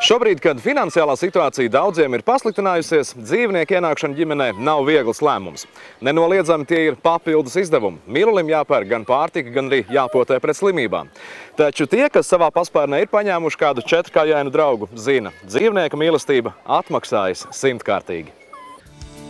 Šobrīd, kad finansiālā situācija daudziem ir pasliktinājusies, dzīvnieku ienākšana ģimenē nav viegls lēmums. Nenoliedzami tie ir papildus izdevumi. Mīlulim jāpērk gan pārtika, gan arī jāpotē pret slimībām. Taču tie, kas savā paspārnē ir paņēmuši kādu četrkājainu draugu, zina, dzīvnieka mīlestība atmaksājas simtkārtīgi.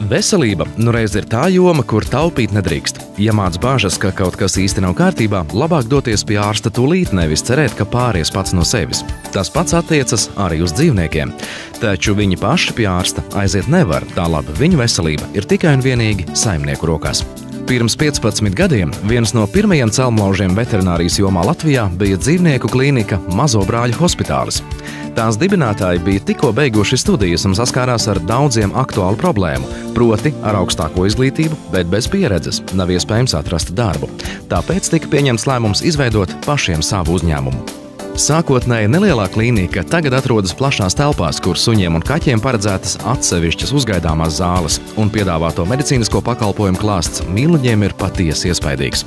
Veselība reiz ir tā joma, kur taupīt nedrīkst. Ja māc bāžas, ka kaut kas īsti nav kārtībā, labāk doties pie ārsta tūlīt, nevis cerēt, ka pāries pats no sevis. Tas pats attiecas arī uz dzīvniekiem. Taču viņi paši pie ārsta aiziet nevar, tālāk viņu veselība ir tikai un vienīgi saimnieku rokās. Pirms 15 gadiem viens no pirmajiem celmlaužiem veterinārijas jomā Latvijā bija dzīvnieku klīnika Mazobrāļu hospitālis. Tās dibinātāji bija tikko beiguši studijas un saskārās ar daudziem aktuālu problēmu, proti ar augstāko izglītību, bet bez pieredzes nav iespējams atrast darbu. Tāpēc tika pieņemts lēmums izveidot pašiem savu uzņēmumu. Sākotnēji nelielā klīnika tagad atrodas plašās telpās, kur suņiem un kaķiem paredzētas atsevišķas uzgaidāmās zāles, un piedāvāto medicīnisko pakalpojumu klāsts mīluļiem ir patiesi iespaidīgs.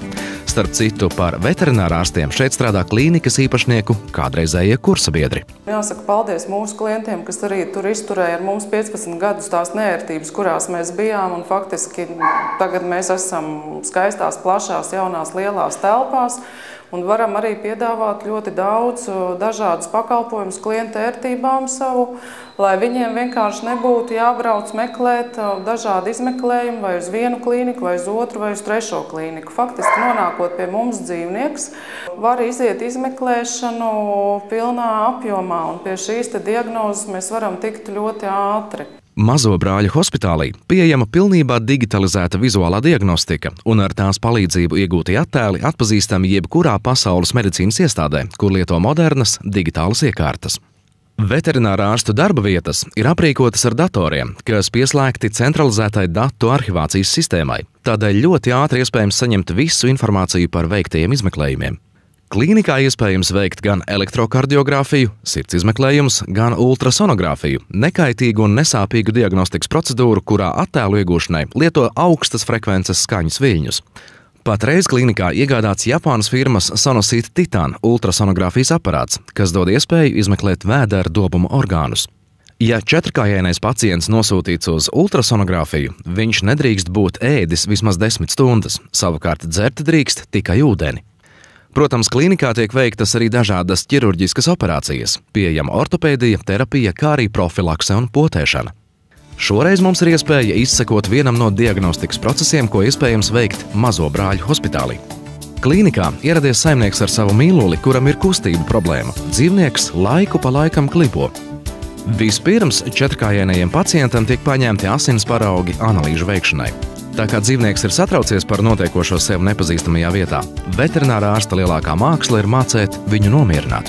Starp citu, par veterinārārstiem šeit strādā klīnikas īpašnieku kādreizējie kursabiedri. Jāsaka paldies mūsu klientiem, kas arī tur izturēja ar mums 15 gadus tās neērtības, kurās mēs bijām, un faktiski tagad mēs esam skaistās, plašās, jaunās, lielās telpās. Un varam arī piedāvāt ļoti daudz dažādus pakalpojumus klienta ērtībām savu, lai viņiem vienkārši nebūtu jābrauc meklēt dažādi izmeklējumi vai uz vienu klīniku, vai uz otru, vai uz trešo klīniku. Faktiski nonākot pie mums dzīvnieks, var iziet izmeklēšanu pilnā apjomā, un pie šīs diagnozes mēs varam tikt ļoti ātri. Mazobrāļu hospitālī pieejama pilnībā digitalizēta vizuālā diagnostika, un ar tās palīdzību iegūtie attēli atpazīstami jebkurā pasaules medicīnas iestādē, kur lieto modernas digitālas iekārtas. Veterinārā ārstu darba vietas ir aprīkotas ar datoriem, kas pieslēgti centralizētai datu arhivācijas sistēmai. Tādēļ ļoti ātri iespējams saņemt visu informāciju par veiktajiem izmeklējumiem. Klīnikā iespējams veikt gan elektrokardiogrāfiju, sirds izmeklējumus, gan ultrasonogrāfiju, nekaitīgu un nesāpīgu diagnostikas procedūru, kurā attēlu iegūšanai lieto augstas frekvences skaņas viļņus. Patreiz klīnikā iegādāts Japānas firmas Sonosite Titan ultrasonogrāfijas aparāts, kas dod iespēju izmeklēt vēdera dobuma orgānus. Ja četrkājainais pacients nosūtīts uz ultrasonogrāfiju, viņš nedrīkst būt ēdis vismaz 10 stundas, savukārt dzert drīkst tikai ūdeni. Protams, klīnikā tiek veiktas arī dažādas ķirurģiskas operācijas, pieejama ortopēdija, terapija, kā arī profilakse un potēšana. Šoreiz mums ir iespēja izsekot vienam no diagnostikas procesiem, ko iespējams veikt Mazobrāļu hospitālī. Klīnikā ieradies saimnieks ar savu mīluli, kuram ir kustību problēma. Dzīvnieks laiku pa laikam klibo. Vispirms četrkājainajiem pacientam tiek paņemti asins paraugi analīžu veikšanai. Tā kā dzīvnieks ir satraucies par notiekošo sev nepazīstamajā vietā, veterinārā ārsta lielākā māksla ir mācēt viņu nomierināt.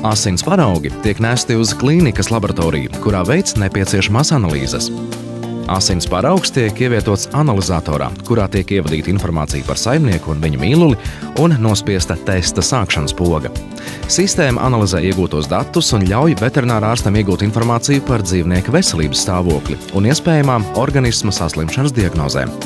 Asins paraugi tiek nesti uz klīnikas laboratoriju, kurā veic nepieciešamās analīzes. Asins paraugs tiek ievietots analizatorā, kurā tiek ievadīta informācija par saimnieku un viņa mīluli un nospiesta testa sākšanas poga. Sistēma analizē iegūtos datus un ļauj veterinārā ārstam iegūt informāciju par dzīvnieka veselības stāvokli un iespējamām organisma saslimšanas diagnozēm.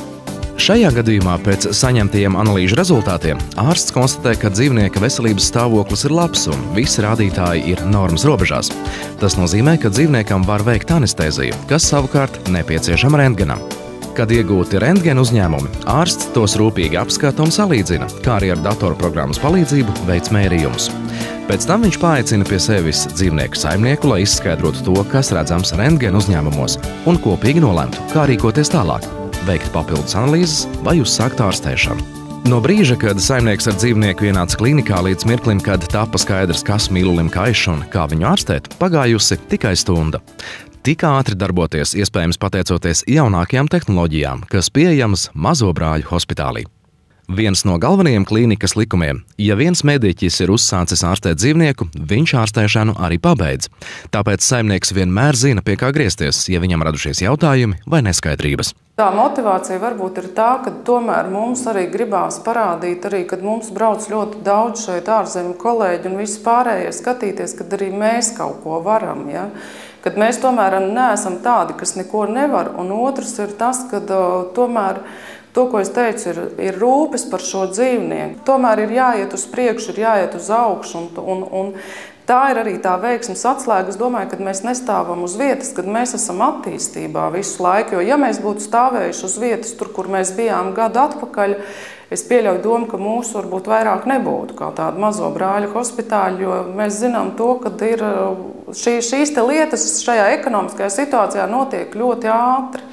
Šajā gadījumā pēc saņemtajiem analīžu rezultātiem ārsts konstatē, ka dzīvnieka veselības stāvoklis ir labs un visi rādītāji ir normas robežās. Tas nozīmē, ka dzīvniekam var veikt anestēziju, kas savukārt nepieciešama rentgenam. Kad iegūti rentgena uzņēmumi, ārsts tos rūpīgi apskata un salīdzina, kā arī ar datorprogrammas palīdzību veic mērījumus. Pēc tam viņš paaicina pie sevis dzīvnieku saimnieku, lai izskaidrotu to, kas redzams rentgena uzņēmumos, un kopīgi nolemtu, kā rīkoties tālāk. Veikt papildus analīzes vai uzsākt ārstēšanu. No brīža, kad saimnieks ar dzīvnieku ienāca klīnikā līdz mirklim, kad tapa skaidrs, kas mīlulim kaiš un kā viņu ārstēt, pagājusi tikai stunda. Tik ātri darboties iespējams pateicoties jaunākajām tehnoloģijām, kas pieejamas Mazobrāļu hospitālī. Viens no galvenajiem klīnikas likumiem – ja viens mediķis ir uzsācis ārstēt dzīvnieku, viņš ārstēšanu arī pabeidz. Tāpēc saimnieks vienmēr zina, pie kā griezties, ja viņam radušies jautājumi vai neskaidrības. Tā motivācija varbūt ir tā, ka tomēr mums arī gribās parādīt, arī, kad mums brauc ļoti daudz šeit ārzemju kolēģi un visi pārējie skatīties, kad arī mēs kaut ko varam. Ja? Kad mēs tomēr neesam tādi, kas neko nevar, un otrs ir tas, ka tomēr to, ko es teicu, ir rūpes par šo dzīvnieku. Tomēr ir jāiet uz priekšu, ir jāiet uz augšu, un tā ir arī tā veiksmes atslēga. Es domāju, ka mēs nestāvam uz vietas, kad mēs esam attīstībā visu laiku. Jo, ja mēs būtu stāvējuši uz vietas tur, kur mēs bijām gadu atpakaļ, es pieļauju domu, ka mūsu varbūt vairāk nebūtu kā tādu mazo brāļu hospitāļu, jo mēs zinām to, ka ir šīs lietas šajā ekonomiskajā situācijā notiek ļoti ātri.